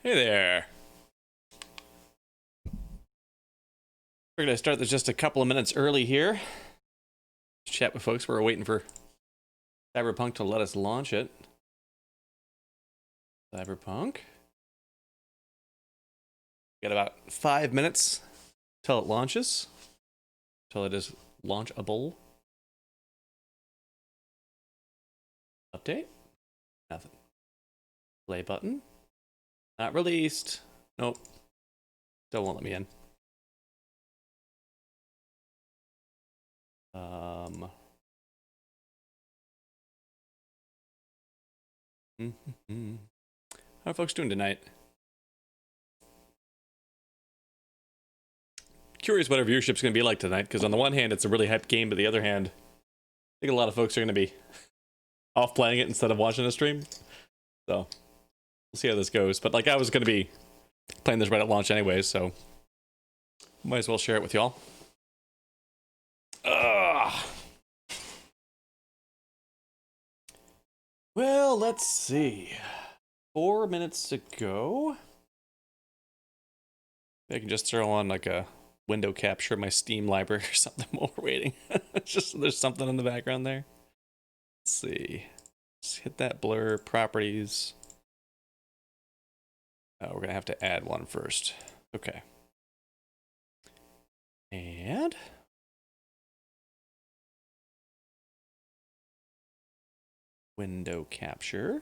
Hey there. We're going to start this just a couple of minutes early here. Chat with folks. We're waiting for Cyberpunk to let us launch it. Cyberpunk. Got about 5 minutes till it launches. Till it is launchable. Update. Nothing. Play button. Not released. Nope. Still won't let me in. How are folks doing tonight? Curious what our viewership's going to be like tonight, because on the one hand, it's a really hyped game, but the other hand, I think a lot of folks are going to be off playing it instead of watching the stream. So, we'll see how this goes. But like, I was going to be playing this right at launch anyways, so might as well share it with y'all. Well, let's see. 4 minutes to go. I can just throw on like a window capture of my Steam library or something while we're waiting. Just there's something in the background there. Let's see. Let's hit that blur properties. Oh, we're gonna have to add one first. Okay. And window capture.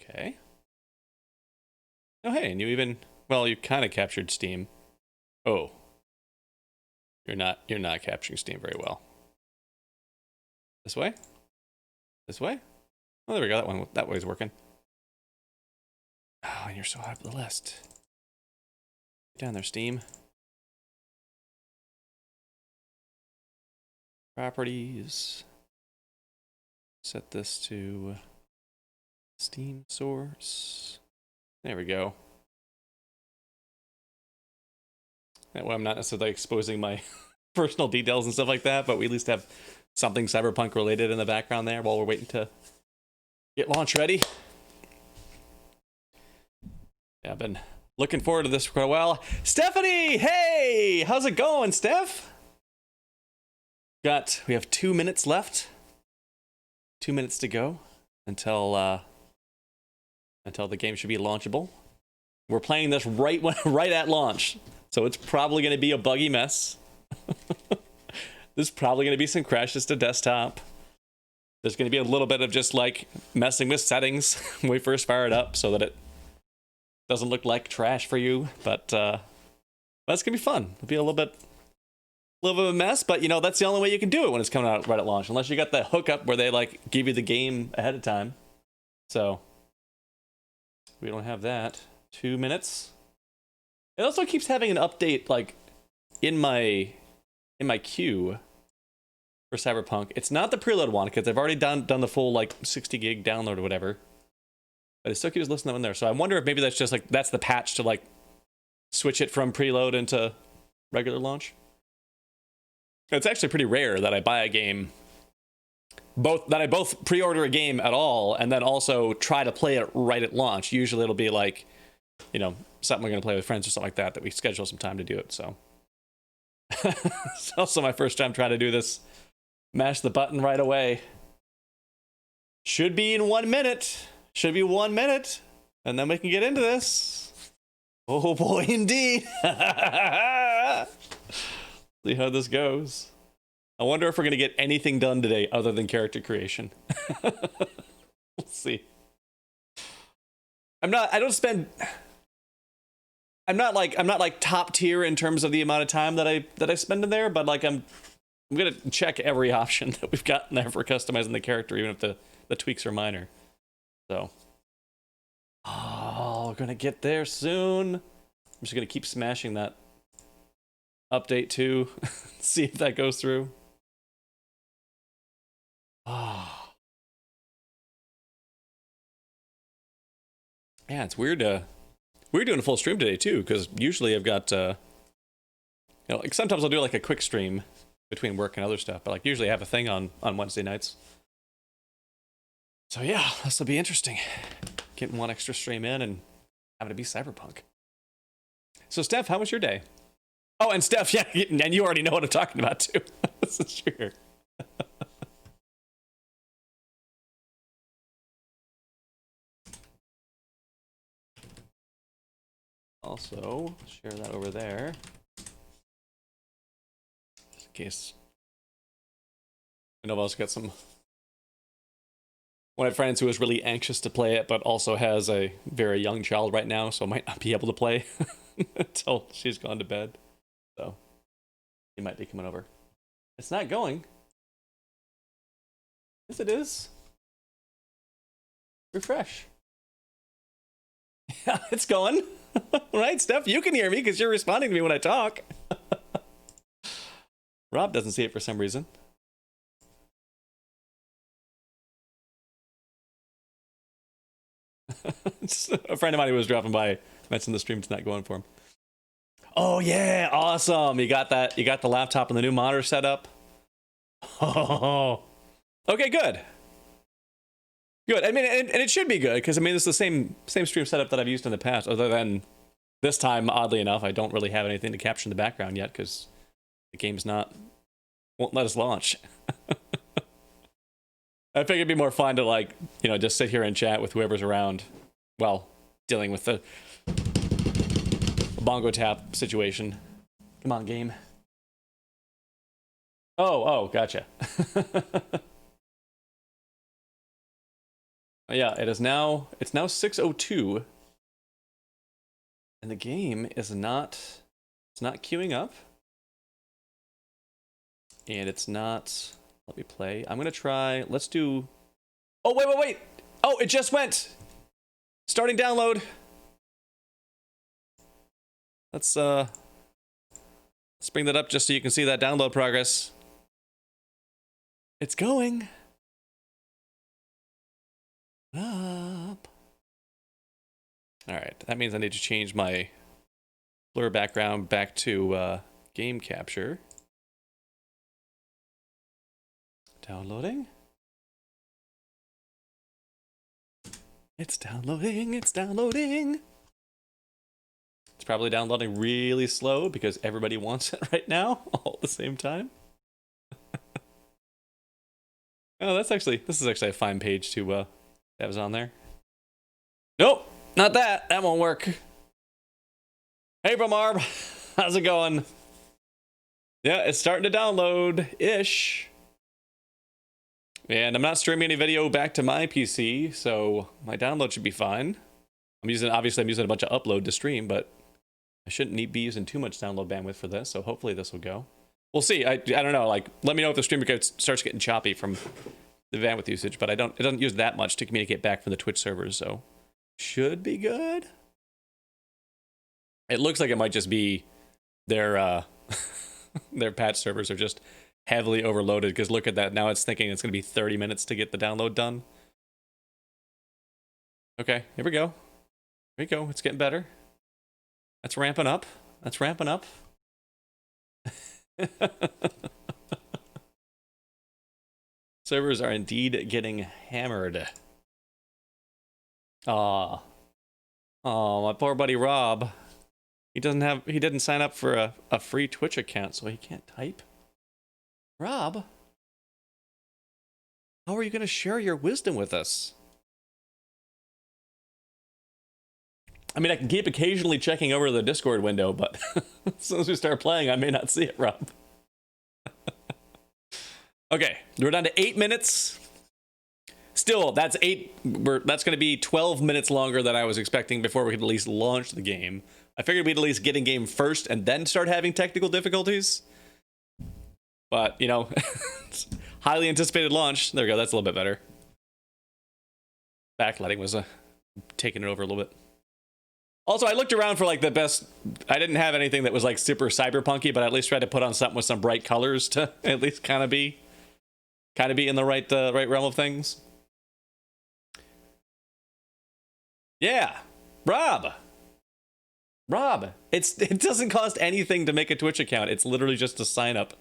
Okay. Oh, hey, and you even, well, you kind of captured Steam. Oh. You're not capturing Steam very well. This way? This way? Oh, there we go. That way's working. Oh, and you're so high up the list. Get down there, Steam. Properties. Set this to Steam source. There we go. That way I'm not necessarily exposing my personal details and stuff like that, but we at least have something Cyberpunk related in the background there while we're waiting to get launch ready. Yeah, I've been looking forward to this for quite a while. Stephanie, hey! How's it going, Steph? We have 2 minutes left. 2 minutes to go until the game should be launchable. We're playing this right at launch, so it's probably going to be a buggy mess. There's probably going to be some crashes to desktop. There's going to be a little bit of just like messing with settings when we first fire it up, so that it doesn't look like trash for you. But that's going to be fun. It'll be a little bit of a mess, but you know, that's the only way you can do it when it's coming out right at launch, unless you got the hookup where they like give you the game ahead of time. So we don't have that. 2 minutes. It also keeps having an update like in my queue for Cyberpunk. It's not the preload one because I've already done the full like 60 gig download or whatever, but it still keeps listening in there. So I wonder if maybe that's just like that's the patch to like switch it from preload into regular launch. It's actually pretty rare that I buy a game, both pre-order a game at all and then also try to play it right at launch. Usually it'll be like, you know, something we're going to play with friends or something like that we schedule some time to do it. So it's also my first time trying to do this. Mash the button right away. Should be in 1 minute. Should be 1 minute. And then we can get into this. Oh boy, indeed. See how this goes. I wonder if we're going to get anything done today other than character creation. We'll see. I'm not like top tier in terms of the amount of time that I spend in there, but like I'm going to check every option that we've got in there for customizing the character, even if the tweaks are minor. So, we're going to get there soon. I'm just going to keep smashing that update 2, see if that goes through. Yeah, it's weird. We're doing a full stream today too, because usually I've got, you know, like sometimes I'll do like a quick stream between work and other stuff, but like usually I have a thing on Wednesday nights. So yeah, this will be interesting. getting one extra stream in and having to be Cyberpunk. So, Steph, how was your day? Oh, and Steph, yeah, and you already know what I'm talking about, too. This is true. Also, share that over there. Just in case. I know I've also got one of my friends who is really anxious to play it, but also has a very young child right now, so might not be able to play until she's gone to bed. So, he might be coming over. It's not going. Yes, it is. Refresh. Yeah, it's going. Right, Steph? You can hear me because you're responding to me when I talk. Rob doesn't see it for some reason. A friend of mine who was dropping by mentioned the stream's not going for him. Oh yeah, awesome! You got that? You got the laptop and the new monitor set up. Oh, okay, good. Good. I mean, and it should be good because I mean, it's the same stream setup that I've used in the past. Other than this time, oddly enough, I don't really have anything to capture in the background yet because the game's won't let us launch. I figured it'd be more fun to, like, you know, just sit here and chat with whoever's around while dealing with the bongo tap situation. Come on, game. Oh, gotcha. Yeah, it's now 6:02, and the game is not queuing up, and it's not. Let me play. I'm gonna try. Let's do. Oh wait! Oh, it just went. Starting download. Let's bring that up just so you can see that download progress. It's going up. All right, that means I need to change my blur background back to game capture. Downloading. It's downloading. It's probably downloading really slow because everybody wants it right now, all at the same time. Oh, this is actually a fine page to that was on there. Nope, not that. That won't work. Hey, Bromarb, how's it going? Yeah, it's starting to download-ish. And I'm not streaming any video back to my PC, so my download should be fine. Obviously I'm using a bunch of upload to stream, but I shouldn't be using too much download bandwidth for this, so hopefully this will go. We'll see. I don't know, like, let me know if the stream starts getting choppy from the bandwidth usage, but it doesn't use that much to communicate back from the Twitch servers, so should be good. It looks like it might just be their their patch servers are just heavily overloaded, because look at that. Now it's thinking it's going to be 30 minutes to get the download done. Okay, here we go. Here we go. It's getting better. That's ramping up. Servers are indeed getting hammered. Aw. Oh, my poor buddy Rob. He didn't sign up for a free Twitch account, so he can't type. Rob, how are you going to share your wisdom with us? I mean, I can keep occasionally checking over the Discord window, but as soon as we start playing, I may not see it, Rob. Okay, we're down to 8 minutes. Still, that's going to be 12 minutes longer than I was expecting before we could at least launch the game. I figured we'd at least get in game first and then start having technical difficulties. But, you know, highly anticipated launch. There we go, that's a little bit better. Backlighting was taking it over a little bit. Also, I looked around for like the best. I didn't have anything that was like super cyberpunky, but I at least tried to put on something with some bright colors to at least kind of be in the right realm of things. Yeah, Rob, it doesn't cost anything to make a Twitch account. It's literally just a sign up.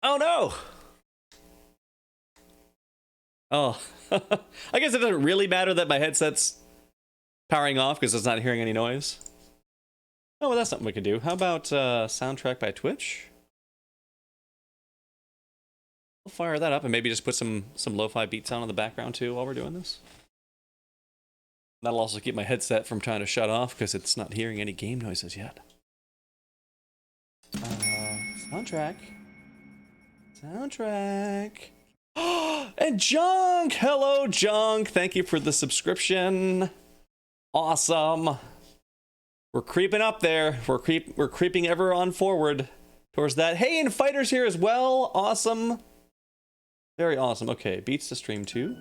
Oh no. Oh, I guess it doesn't really matter that my headset's powering off because it's not hearing any noise. Oh, well, that's something we could do. How about soundtrack by Twitch? We'll fire that up and maybe just put some lo-fi beats on in the background too while we're doing this. That'll also keep my headset from trying to shut off because it's not hearing any game noises yet. Soundtrack. Soundtrack. And Junk! Hello, Junk! Thank you for the subscription. Awesome. We're creeping up there. We're creeping ever on forward towards that. Hey, and Fighter's here as well. Awesome. Very awesome. Okay, beats to stream too.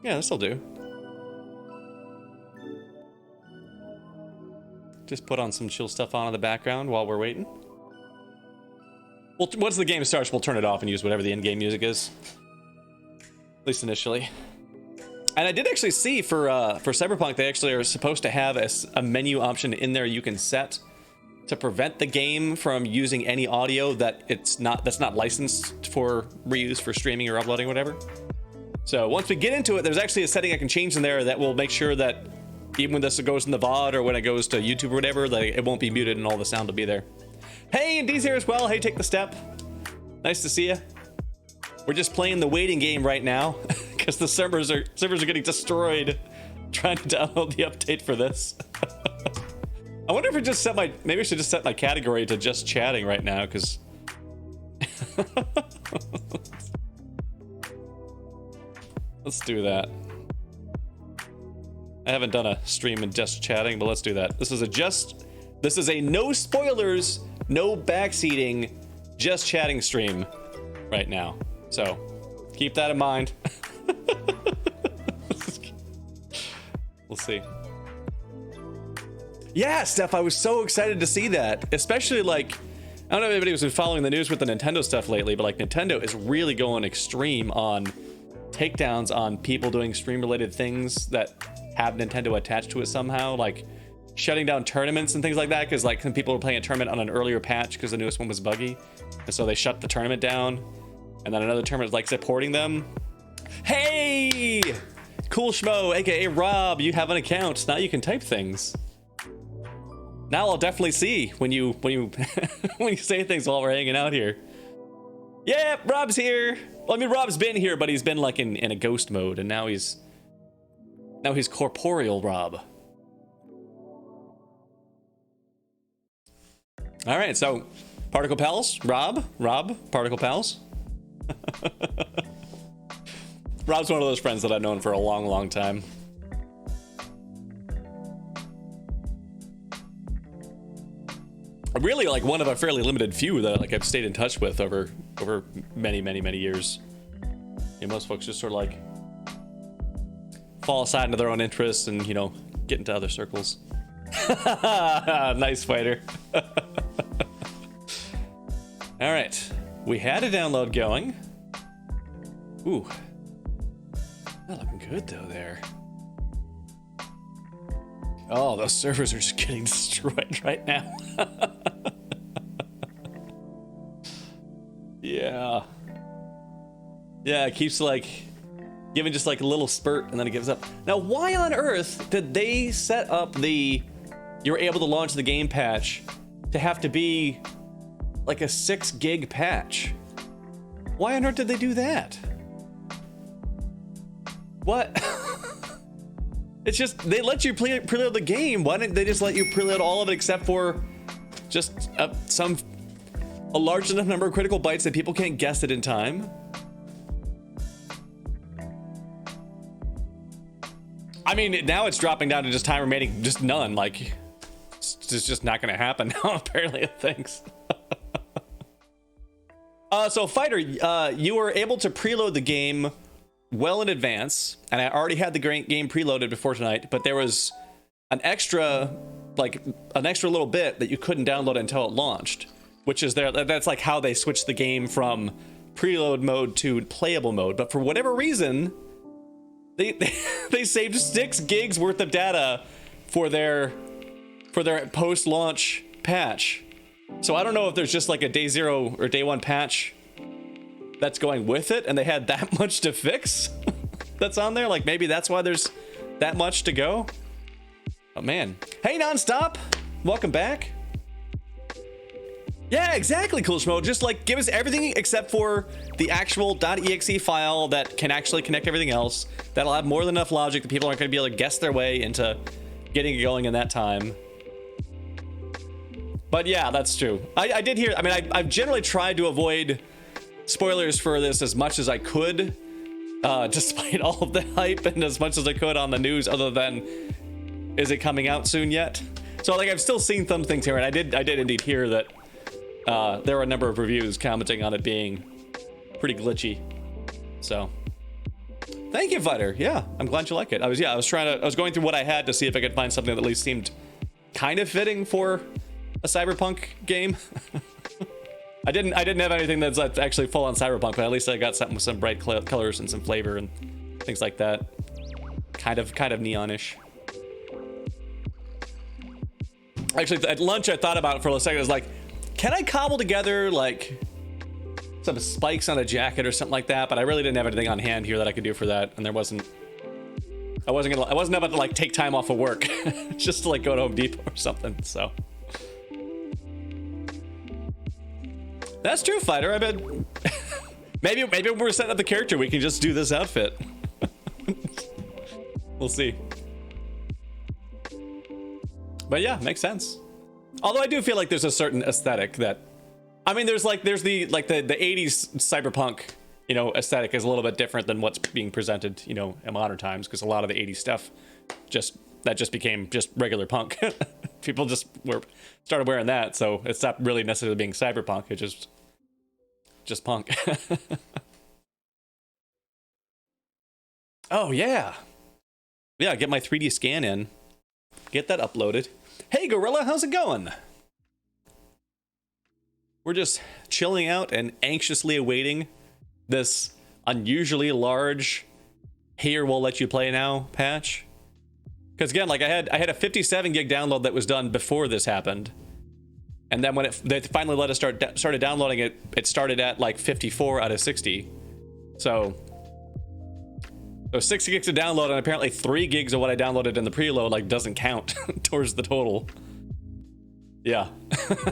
Yeah, this'll do. Just put on some chill stuff on in the background while we're waiting. Well, once the game starts, we'll turn it off and use whatever the in-game music is. At least initially. And I did actually see for Cyberpunk, they actually are supposed to have a menu option in there you can set to prevent the game from using any audio that's not licensed for reuse for streaming or uploading or whatever. So once we get into it, there's actually a setting I can change in there that will make sure that even when this goes in the VOD or when it goes to YouTube or whatever, that it won't be muted and all the sound will be there. Hey, and D's here as well. Hey, Take the Step. Nice to see you. We're just playing the waiting game right now because the servers are getting destroyed trying to download the update for this. I wonder if it just maybe I should just set my category to just chatting right now because let's do that. I haven't done a stream in just chatting, but let's do that. This is a no spoilers, no backseating, just chatting stream right now. So keep that in mind. We'll see. Yeah, Steph, I was so excited to see that. Especially like, I don't know if anybody's been following the news with the Nintendo stuff lately, but like Nintendo is really going extreme on takedowns on people doing stream related things that have Nintendo attached to it somehow, like shutting down tournaments and things like that, because like some people were playing a tournament on an earlier patch because the newest one was buggy, and so they shut the tournament down, and then another tournament like supporting them. Hey, Cool Schmo, aka Rob, you have an account now. You can type things. Now I'll definitely see when you when you say things while we're hanging out here. Yeah, Rob's here. Well, I mean, Rob's been here, but he's been like in a ghost mode, and now he's corporeal Rob. All right, so Particle Pals, Rob, Particle Pals. Rob's one of those friends that I've known for a long, long time. Really, like one of a fairly limited few that like I've stayed in touch with over many, many, many years. Yeah, most folks just sort of like fall aside into their own interests and, you know, get into other circles. Nice, Fighter. All right, we had a download going. Ooh, not looking good though there. Oh, those servers are just getting destroyed right now. Yeah. Yeah, it keeps like giving just like a little spurt and then it gives up. Now, why on earth did they set up you're able to launch the game patch to have to be like a 6 gig patch? Why on earth did they do that? What? It's just, they let you preload the game. Why didn't they just let you preload all of it except for just a large enough number of critical bytes that people can't guess it in time? I mean, now it's dropping down to just time remaining, just none. Like, it's just not going to happen now, apparently, it thinks. So, Fighter, you were able to preload the game well in advance, and I already had the game preloaded before tonight, but there was an extra little bit that you couldn't download until it launched, which is that's like how they switched the game from preload mode to playable mode. But for whatever reason, they saved 6 gigs worth of data for their post-launch patch. So I don't know if there's just like a day 0 or day 1 patch that's going with it, and they had that much to fix that's on there. Like, maybe that's why there's that much to go. Oh man. Hey, Nonstop, welcome back. Yeah, exactly, Cool Schmo. Just like give us everything except for the actual .exe file that can actually connect everything else. That'll have more than enough logic that people aren't going to be able to guess their way into getting it going in that time. But yeah, that's true. I did hear, I mean, I've generally tried to avoid spoilers for this as much as I could, despite all of the hype, and as much as I could on the news, other than, is it coming out soon yet? So like, I've still seen some things here, and I did indeed hear that there were a number of reviews commenting on it being pretty glitchy. So thank you, Fighter. Yeah, I'm glad you like it. I was going through what I had to see if I could find something that at least seemed kind of fitting for a Cyberpunk game. I didn't have anything that's actually full on Cyberpunk, but at least I got something with some bright colors and some flavor and things like that. Kind of neonish. Actually, at lunch I thought about it for a second. I was like, can I cobble together like some spikes on a jacket or something like that? But I really didn't have anything on hand here that I could do for that, and I wasn't about to like take time off of work just to like go to Home Depot or something. So that's true, Fighter. I bet maybe when we're setting up the character, we can just do this outfit. We'll see. But yeah, makes sense. Although I do feel like there's a certain aesthetic that, I mean, there's the 80s cyberpunk, you know, aesthetic is a little bit different than what's being presented, you know, in modern times, because a lot of the 80s stuff just became just regular punk. People just started wearing that, so it stopped really necessarily being cyberpunk. It's just punk. Oh yeah, get my 3D scan in, get that uploaded. Hey Gorilla, how's it going? We're just chilling out and anxiously awaiting this unusually large "here we'll let you play now" patch. Because again, like I had a 57 gig download that was done before this happened, and then when they finally let us started downloading it, it started at like 54 out of 60. So 60 gigs of download, and apparently 3 gigs of what I downloaded in the preload like doesn't count towards the total. Yeah.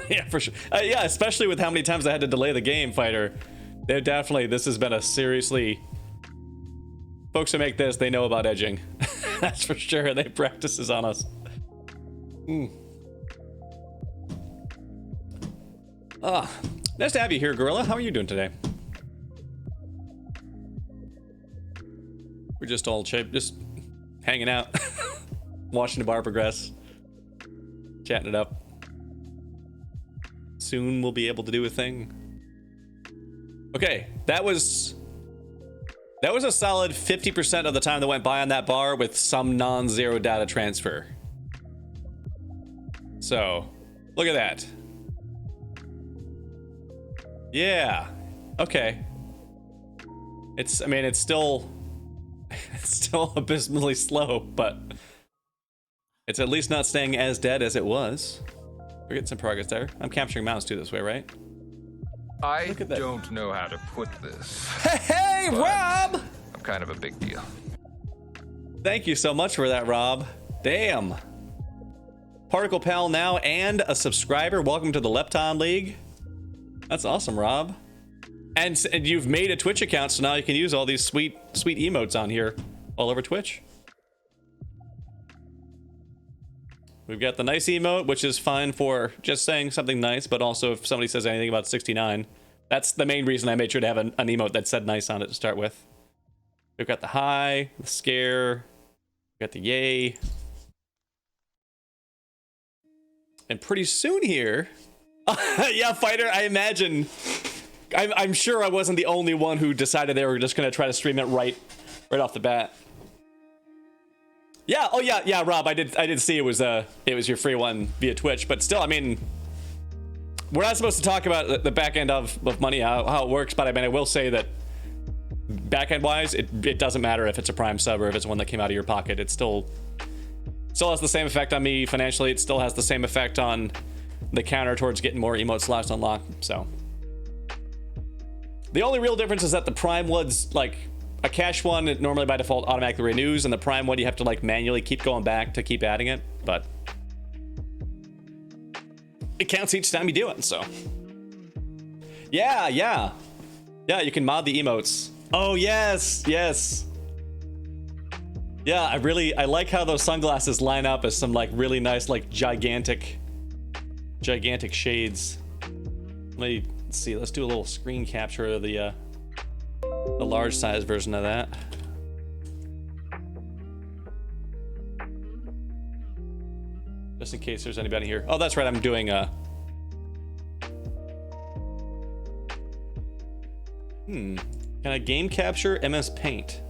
Yeah, for sure. Yeah, especially with how many times I had to delay the game, Fighter. This has been a seriously, folks who make this, they know about edging. That's for sure. They practice this on us. Nice to have you here, Gorilla. How are you doing today? We're just all just hanging out, watching the bar progress, chatting it up. Soon we'll be able to do a thing. Okay, that was a solid 50% of the time that went by on that bar with some non-zero data transfer. So, look at that. Yeah. Okay. It's still abysmally slow, but it's at least not staying as dead as it was. We're getting some progress there. I'm capturing mouse too this way, right? I don't know how to put this. Hey, Rob! I'm kind of a big deal. Thank you so much for that, Rob. Damn. Particle Pal now and a subscriber. Welcome to the Lepton League. That's awesome, Rob. And you've made a Twitch account, so now you can use all these sweet emotes on here all over Twitch. We've got the nice emote, which is fine for just saying something nice, but also if somebody says anything about 69. That's the main reason I made sure to have an emote that said nice on it to start with. We've got the hi, the scare, we've got the yay. And pretty soon here... yeah, Fighter, I imagine... I'm sure I wasn't the only one who decided they were just going to try to stream it right off the bat. Yeah, oh yeah, Rob, I did see it was your free one via Twitch, but still, I mean, we're not supposed to talk about the back end of money, how it works, but I mean, I will say that back end wise, it doesn't matter if it's a Prime sub or if it's one that came out of your pocket. It still has the same effect on me financially. It still has the same effect on the counter towards getting more emotes last unlock. So The only real difference is that the Prime one's like a cash one. It normally by default automatically renews, and the Prime one you have to like manually keep going back to keep adding it. But it counts each time you do it. So yeah. You can mod the emotes. Oh yes. Yeah, I like how those sunglasses line up as some like really nice like gigantic shades. Let's see. Let's do a little screen capture of the large size version of that. Just in case there's anybody here. Oh, that's right. I'm doing Can I game capture MS Paint?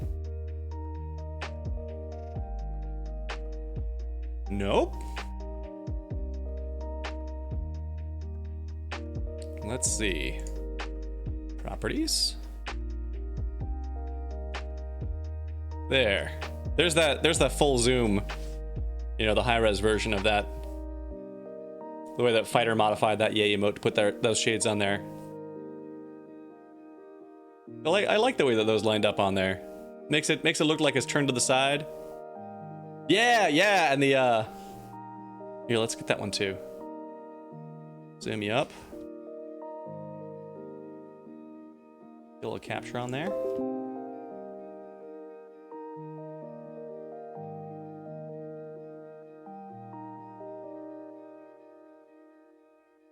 Nope. Let's see. Properties. There's that full zoom. You know, the high-res version of that. The way that Fighter modified that Yay emote to put those shades on there. I like the way that those lined up on there. Makes it look like it's turned to the side. Yeah, and the here, let's get that one too. Zoom you up. Get a little capture on there.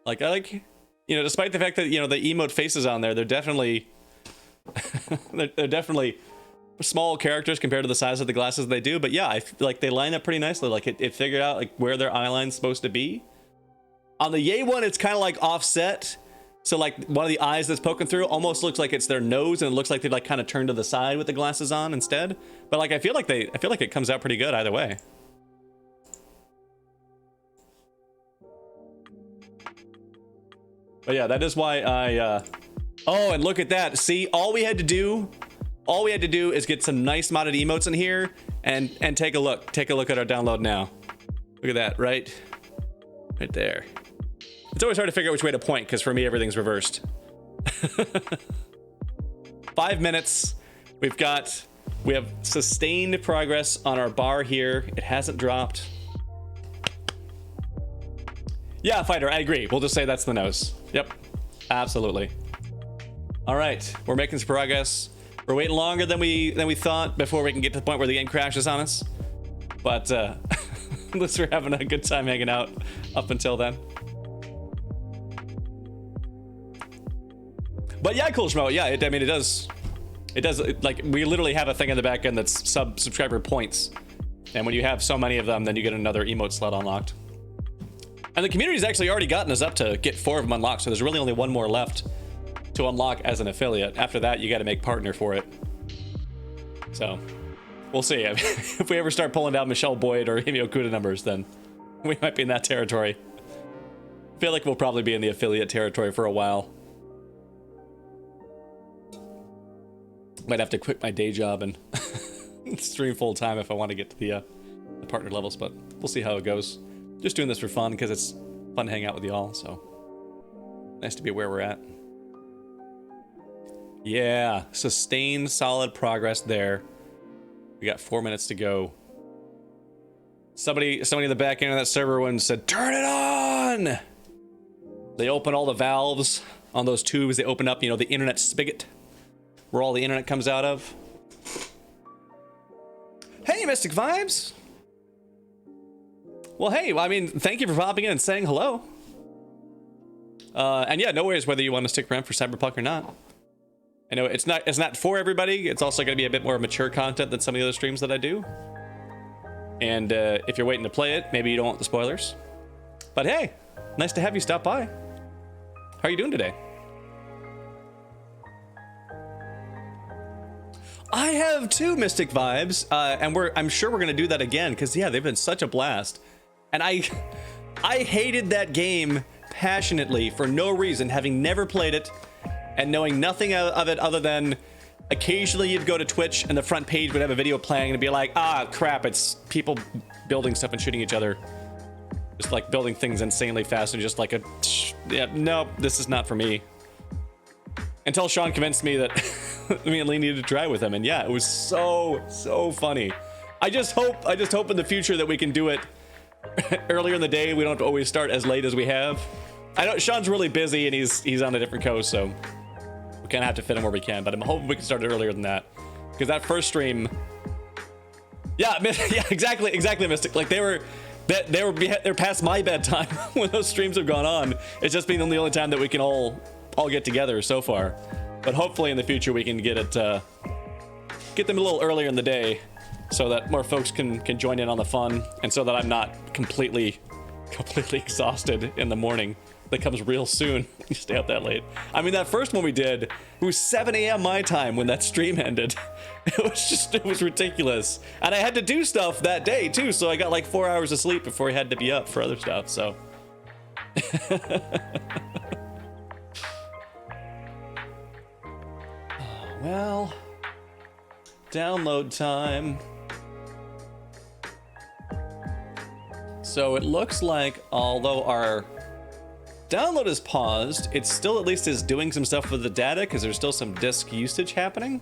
Like I like, you know, despite the fact that, you know, the emote faces on there, they're definitely they're definitely small characters compared to the size of the glasses they do. But yeah, I feel like they line up pretty nicely. Like it figured out like where their eye line's supposed to be. On the Yay one, it's kind of like offset. So like one of the eyes that's poking through almost looks like it's their nose, and it looks like they like kind of turned to the side with the glasses on instead. But like I feel like it comes out pretty good either way. But yeah, that is why I oh, and look at that. See, all we had to do is get some nice modded emotes in here and take a look. Take a look at our download now. Look at that, right there. It's always hard to figure out which way to point because for me everything's reversed. 5 minutes. We have sustained progress on our bar here. It hasn't dropped. Yeah, Fighter, I agree. We'll just say that's the nose. Yep, absolutely. All right, we're making some progress. We're waiting longer than we thought before we can get to the point where the game crashes on us. But at least we're having a good time hanging out up until then. But yeah, cool, Schmo. Yeah, I mean, it does, like, we literally have a thing in the back end that's subscriber points. And when you have so many of them, then you get another emote slot unlocked. And the community's actually already gotten us up to get 4 of them unlocked, so there's really only 1 more left to unlock as an affiliate. After that, you got to make partner for it. So, we'll see. I mean, if we ever start pulling down Michelle Boyd or Himi Okuda numbers, then we might be in that territory. I feel like we'll probably be in the affiliate territory for a while. Might have to quit my day job and stream full time if I want to get to the partner levels, but we'll see how it goes. Just doing this for fun because it's fun to hang out with y'all, so nice to be where we're at. Yeah, sustained solid progress there. We got 4 minutes to go. Somebody in the back end of that server one said, "Turn it on!" They open all the valves on those tubes. They open up, you know, the internet spigot where all the internet comes out of. Hey, Mystic Vibes! Well, hey, I mean, thank you for popping in and saying hello. And yeah, no worries whether you want to stick around for Cyberpunk or not. I know it's not for everybody. It's also going to be a bit more mature content than some of the other streams that I do. And if you're waiting to play it, maybe you don't want the spoilers. But hey, nice to have you stop by. How are you doing today? I have too, Mystic Vibes, and I'm sure we're gonna do that again because yeah, they've been such a blast. And I hated that game passionately for no reason, having never played it and knowing nothing of it other than occasionally you'd go to Twitch and the front page would have a video playing and it'd be like, ah, crap, it's people building stuff and shooting each other. Just like building things insanely fast and just like yeah, no, this is not for me. until Sean convinced me that me and Lee needed to try with him. And yeah, it was so funny. I just hope in the future that we can do it earlier in the day. We don't have to always start as late as we have. I know Sean's really busy and he's on a different coast, so we kind of have to fit him where we can. But I'm hoping we can start it earlier than that, because that first stream, yeah, exactly, Mystic. Like they're past my bedtime when those streams have gone on. It's just been the only time that we can all get together so far. But hopefully in the future we can get them a little earlier in the day, so that more folks can join in on the fun, and so that I'm not completely exhausted in the morning. That comes real soon. You stay up that late. I mean, that first one we did, it was 7 a.m. my time when that stream ended. It was ridiculous. And I had to do stuff that day too, so I got like 4 hours of sleep before I had to be up for other stuff, so. Well, download time. So it looks like, although our download is paused, it still at least is doing some stuff with the data, because there's still some disk usage happening.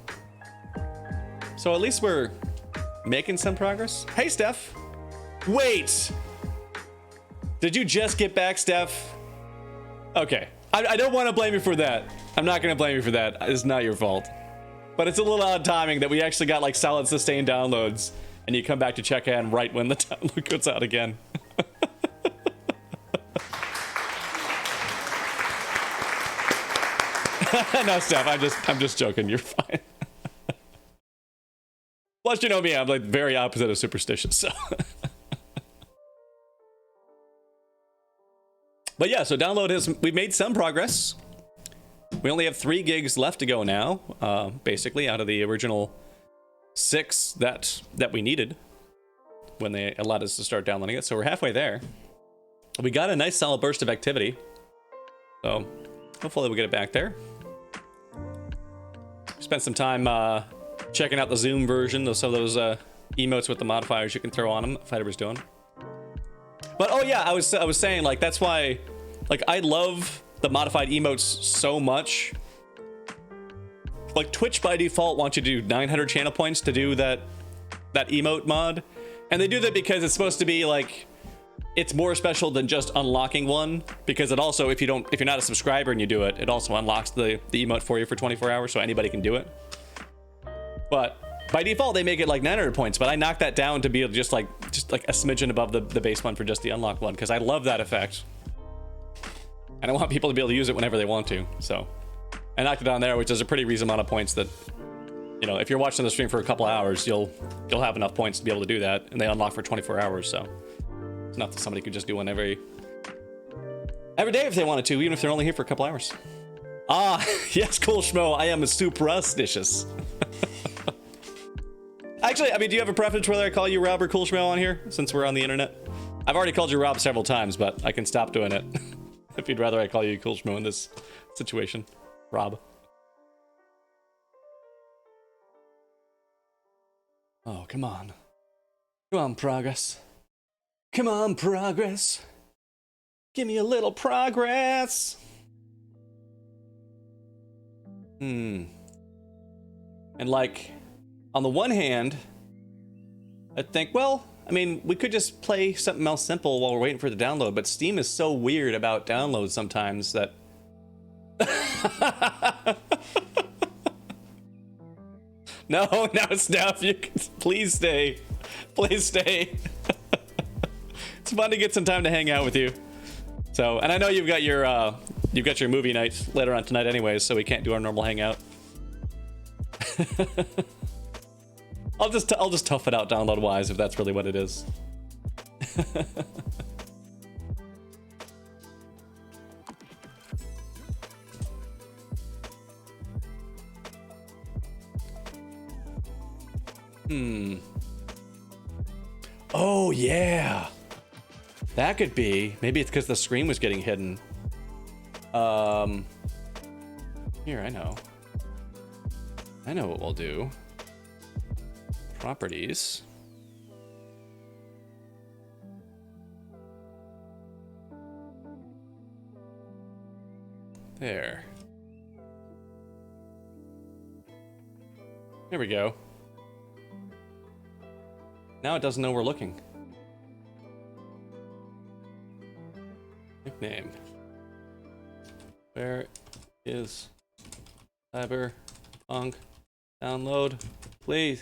So at least we're making some progress. Hey, Steph. Wait! Did you just get back, Steph? Okay. I don't want to blame you for that. I'm not going to blame you for that. It's not your fault. But it's a little odd timing that we actually got like solid sustained downloads, and you come back to check in right when the download goes out again. No, Steph, I'm just joking. You're fine. Plus, you know me, I'm like very opposite of superstitious, so. But yeah, so download we've made some progress. We only have 3 gigs left to go now, basically, out of the original 6 that we needed when they allowed us to start downloading it. So we're halfway there. We got a nice solid burst of activity, so hopefully we'll get it back there. Spent some time checking out the Zoom version of some of those emotes with the modifiers you can throw on them. Fighter was doing. But oh yeah, I was saying, like, that's why, like, I love the modified emotes so much. Like, Twitch by default wants you to do 900 channel points to do that emote mod, and they do that because it's supposed to be like, it's more special than just unlocking one, because it also, if you're not a subscriber and you do it, it also unlocks the emote for you for 24 hours, so anybody can do it. But by default they make it like 900 points, but I knocked that down to be just like a smidgen above the base one for just the unlocked one, because I love that effect and I want people to be able to use it whenever they want to. So I knocked it down there, which is a pretty reasonable amount of points that, you know, if you're watching the stream for a couple hours, you'll have enough points to be able to do that, and they unlock for 24 hours, so it's not that somebody could just do one every day if they wanted to, even if they're only here for a couple hours. Ah, yes, cool Schmo, I am a superstitious. Actually, I mean, do you have a preference whether I call you Rob or Cool Schmo on here, since we're on the internet? I've already called you Rob several times, but I can stop doing it if you'd rather I call you Cool Schmo in this situation. Rob. Oh, come on. Come on, progress. Come on, progress. Give me a little progress. And like, on the one hand, I think, well, I mean, we could just play something else simple while we're waiting for the download, but Steam is so weird about downloads sometimes that... No, Steph, you can, please stay. Please stay. It's fun to get some time to hang out with you. So, and I know you've got your movie night later on tonight anyways, so we can't do our normal hangout. I'll just tough it out download wise if that's really what it is. Oh yeah, that could be. Maybe it's because the screen was getting hidden. Here, I know what we'll do. Properties. There. Here we go. Now it doesn't know we're looking. Nickname. Where is Cyberpunk? Download, please.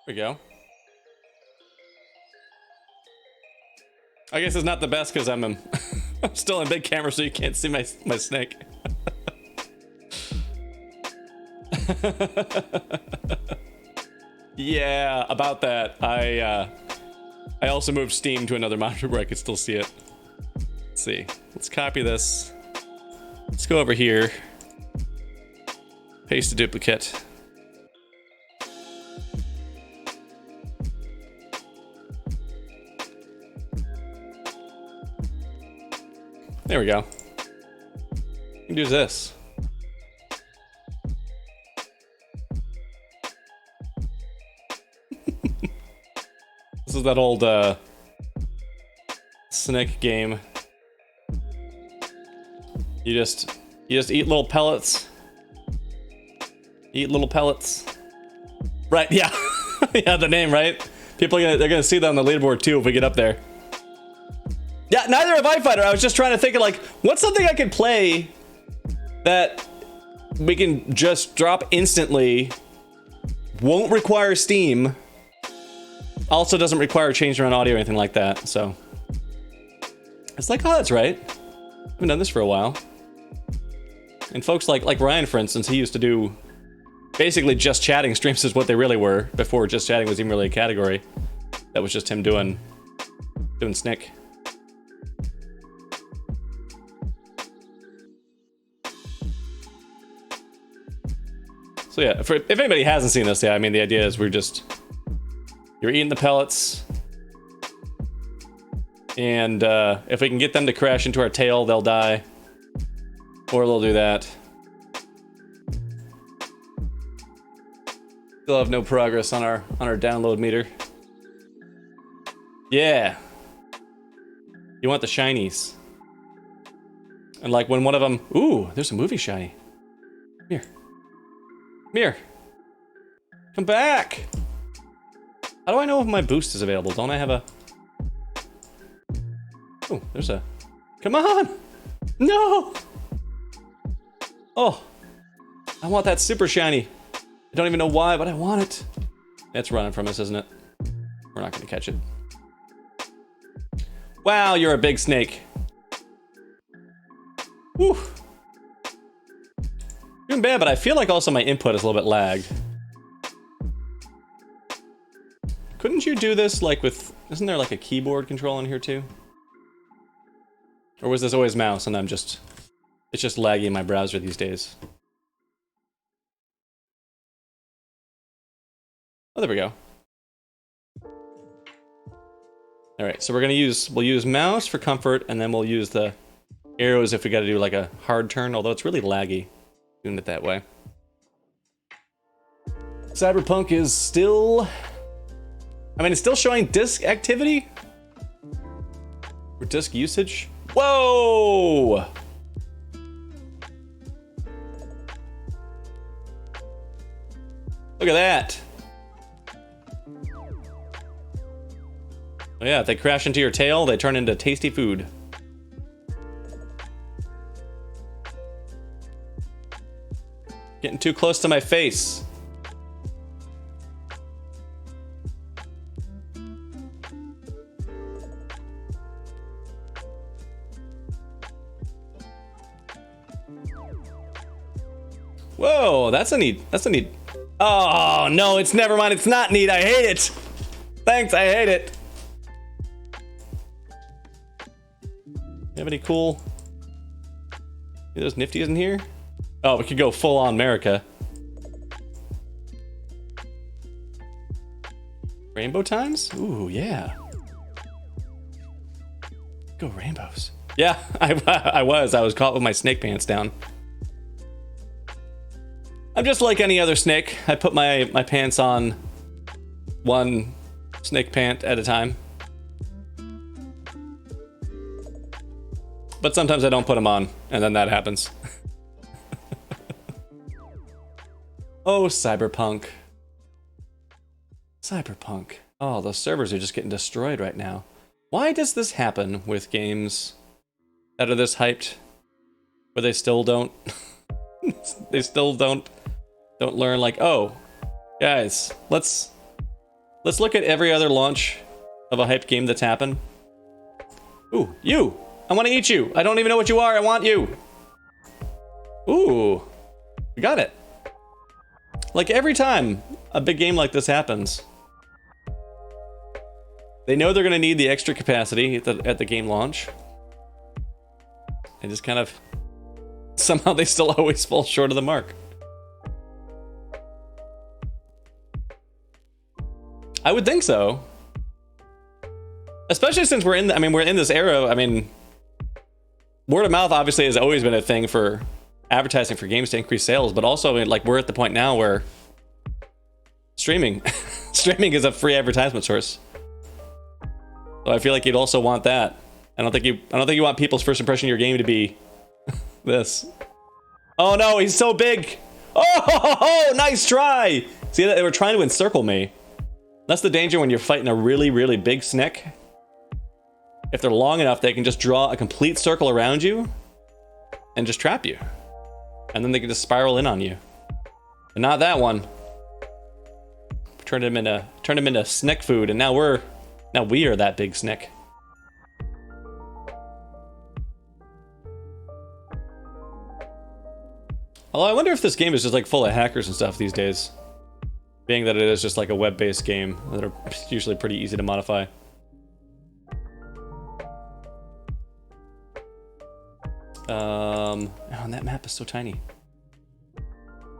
There we go. I guess it's not the best because I'm I'm still in big camera, so you can't see my snake. Yeah, about that. I also moved Steam to another monitor where I could still see it. Let's see. Let's copy this. Let's go over here. Paste a duplicate. There we go. You can do this. This is that old snake game. You just eat little pellets. Eat little pellets. Right? Yeah. Yeah, the name, right? People they're gonna see that on the leaderboard too if we get up there. Yeah, neither have I, Fighter. I was just trying to think of like, what's something I could play that we can just drop instantly, won't require Steam, also doesn't require changing around audio or anything like that. So it's like, oh, that's right. I haven't done this for a while. And folks like Ryan, for instance, he used to do basically just chatting streams is what they really were before just chatting was even really a category. That was just him doing Snick. So yeah, if anybody hasn't seen this, yeah, I mean, the idea is you're eating the pellets, and if we can get them to crash into our tail, they'll die, or they'll do that. Still have no progress on our download meter. Yeah, you want the shinies, and like when one of them, ooh, there's a movie shiny. Here. Come here. Come back. How do I know if my boost is available? Don't I have a... Oh, there's a... Come on! No! Oh. I want that super shiny. I don't even know why, but I want it. It's running from us, isn't it? We're not going to catch it. Wow, you're a big snake. Whew. Doing bad, but I feel like also my input is a little bit lagged. Couldn't you do this like with... Isn't there like a keyboard control in here too? Or was this always mouse and it's just laggy in my browser these days? Oh, there we go. Alright, so we'll use mouse for comfort, and then we'll use the arrows if we gotta do like a hard turn, although it's really laggy doing it that way. Cyberpunk is still... I mean, it's still showing disk activity? Or disk usage? Whoa! Look at that. Oh yeah, if they crash into your tail, they turn into tasty food. Getting too close to my face. Whoa, that's a neat. Oh, no, it's never mind. It's not neat. I hate it. Thanks, I hate it. You have any cool... Any of those nifties in here? Oh, we could go full on America. Rainbow times? Ooh, yeah. Go rainbows. Yeah, I was caught with my snake pants down. I'm just like any other snake. I put my pants on one snake pant at a time. but sometimes I don't put them on, and then that happens. Oh, Cyberpunk. Cyberpunk. Oh, those servers are just getting destroyed right now. Why does this happen with games that are this hyped, where they still don't, they still don't learn, like, oh, guys, let's look at every other launch of a hyped game that's happened. Ooh, you! I want to eat you! I don't even know what you are, I want you! Ooh, we got it. Like, every time a big game like this happens, they know they're gonna need the extra capacity at the game launch. And just kind of, somehow they still always fall short of the mark. I would think so. Especially since we're in this era. I mean, word of mouth obviously has always been a thing for advertising for games to increase sales, but also, like, we're at the point now where streaming is a free advertisement source. So I feel like you'd also want that. I don't think you want people's first impression of your game to be this. Oh no, he's so big. Oh, nice try. See, they were trying to encircle me. That's the danger when you're fighting a really, really big snick. If they're long enough, they can just draw a complete circle around you and just trap you. And then they can just spiral in on you. But not that one. Turned him into snick food, and now we are that big snick. Although I wonder if this game is just like full of hackers and stuff these days. Being that it is just like a web-based game that are usually pretty easy to modify. Oh, and that map is so tiny.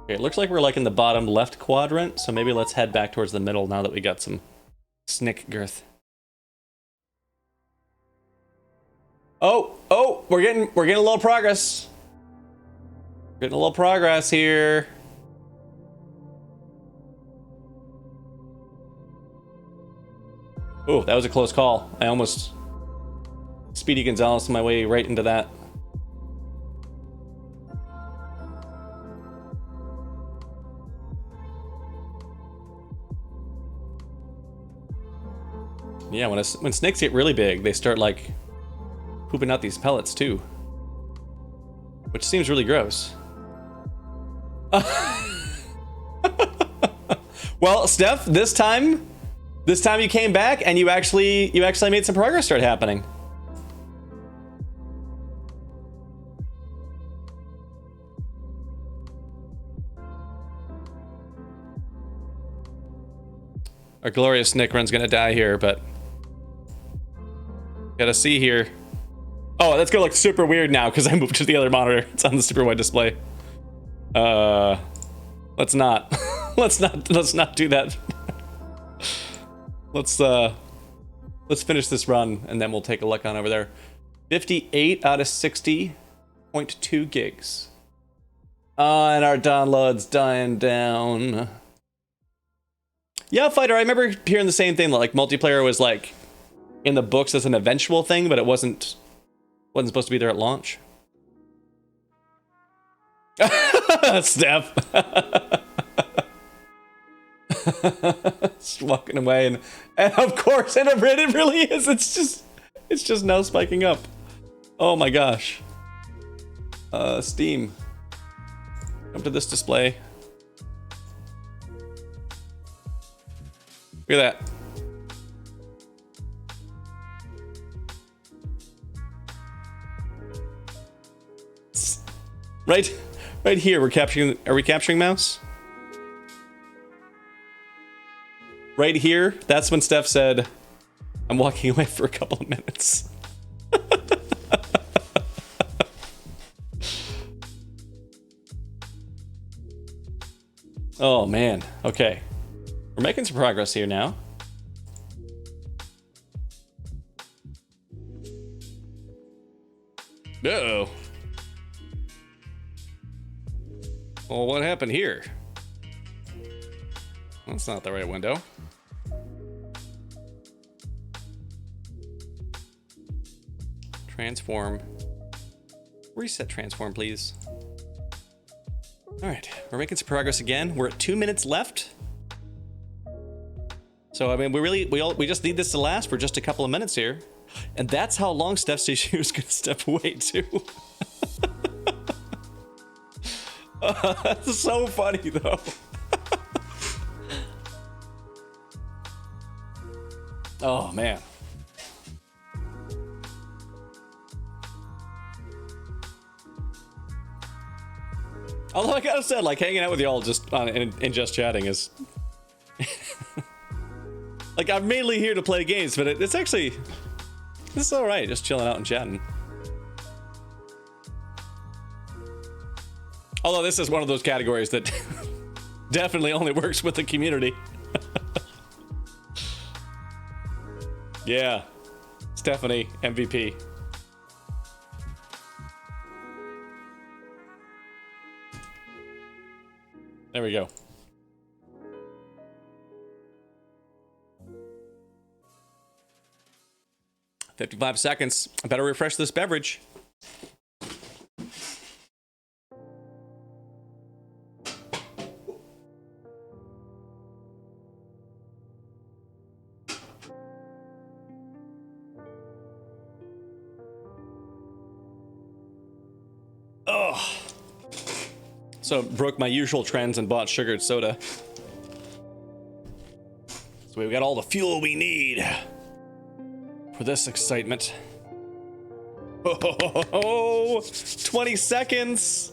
Okay, it looks like we're like in the bottom left quadrant, so maybe let's head back towards the middle now that we got some snick girth. Oh, we're getting a little progress. Getting a little progress here. Oh, that was a close call. I almost Speedy Gonzalez my way right into that. Yeah, when snakes get really big, they start like pooping out these pellets too, which seems really gross. Well, Steph, this time you came back and you actually made some progress start happening. Our glorious Nick run's gonna die here, but gotta see here. Oh, that's gonna look super weird now because I moved to the other monitor. It's on the super wide display. Let's not. let's not do that. Let's finish this run and then we'll take a look on over there. 58 out of 60.2 gigs. And our download's dying down. Yeah, Fighter, I remember hearing the same thing, like multiplayer was like in the books as an eventual thing, but it wasn't supposed to be there at launch. Steph. Just walking away and of course, and it really is. It's just now spiking up. Oh my gosh. Steam. Come to this display. Look at that. Right here, we're capturing. Are we capturing mouse? Right here, that's when Steph said, I'm walking away for a couple of minutes. Oh man, okay. We're making some progress here now. Uh-oh. Well, what happened here? That's not the right window. Transform Reset transform, please. All right, we're making some progress again. We're at 2 minutes left. So I mean, we just need this to last for just a couple of minutes here, and that's how long Steph says she was gonna step away too. That's so funny though. Oh man. Although I gotta say, like hanging out with y'all just and just chatting is like I'm mainly here to play games, but it's actually this is all right, just chilling out and chatting. Although this is one of those categories that definitely only works with the community. Yeah, Stephanie MVP. There we go. $55 seconds. I better refresh this beverage. Oh. So broke my usual trends and bought sugared soda. So we've got all the fuel we need for this excitement. Oh, 20 seconds.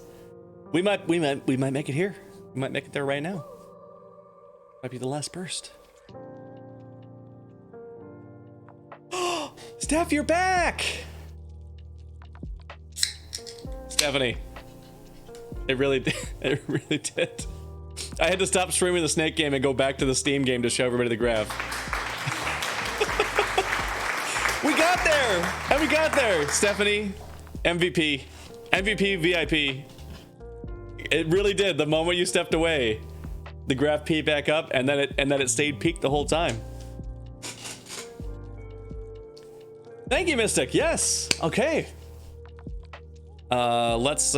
We might make it here. We might make it there right now. Might be the last burst. Steph, you're back. Stephanie. It really did. It really did. I had to stop streaming the Snake game and go back to the Steam game to show everybody the graph. We got there! And we got there! Stephanie, MVP. MVP VIP. It really did. The moment you stepped away, the graph peaked back up, and then it stayed peaked the whole time. Thank you, Mystic. Yes. Okay. Let's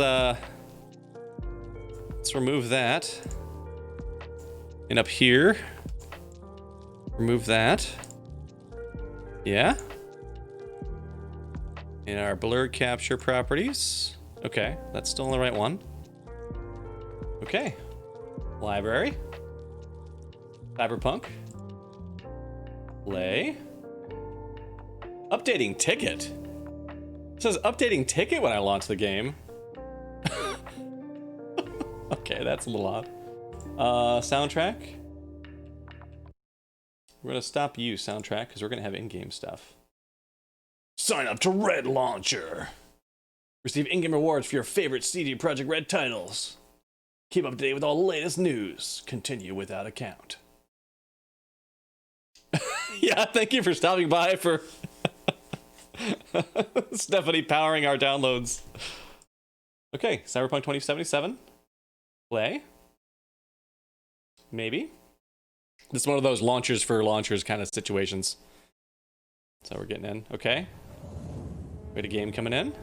remove that. And up here, remove that. Yeah. In our blur capture properties. Okay, that's still the right one. Okay. Library. Cyberpunk. Play. Updating ticket. It says updating ticket when I launch the game. Okay, that's a little odd. Soundtrack. We're gonna stop you, soundtrack, because we're gonna have in-game stuff. Sign up to Red Launcher. Receive in-game rewards for your favorite CD Projekt Red titles. Keep up to date with all the latest news. Continue without account. Yeah, thank you for stopping by for Stephanie powering our downloads. Okay, Cyberpunk 2077. Play. Maybe. This is one of those launchers for launchers kind of situations. So we're getting in. Okay. We had a game coming in.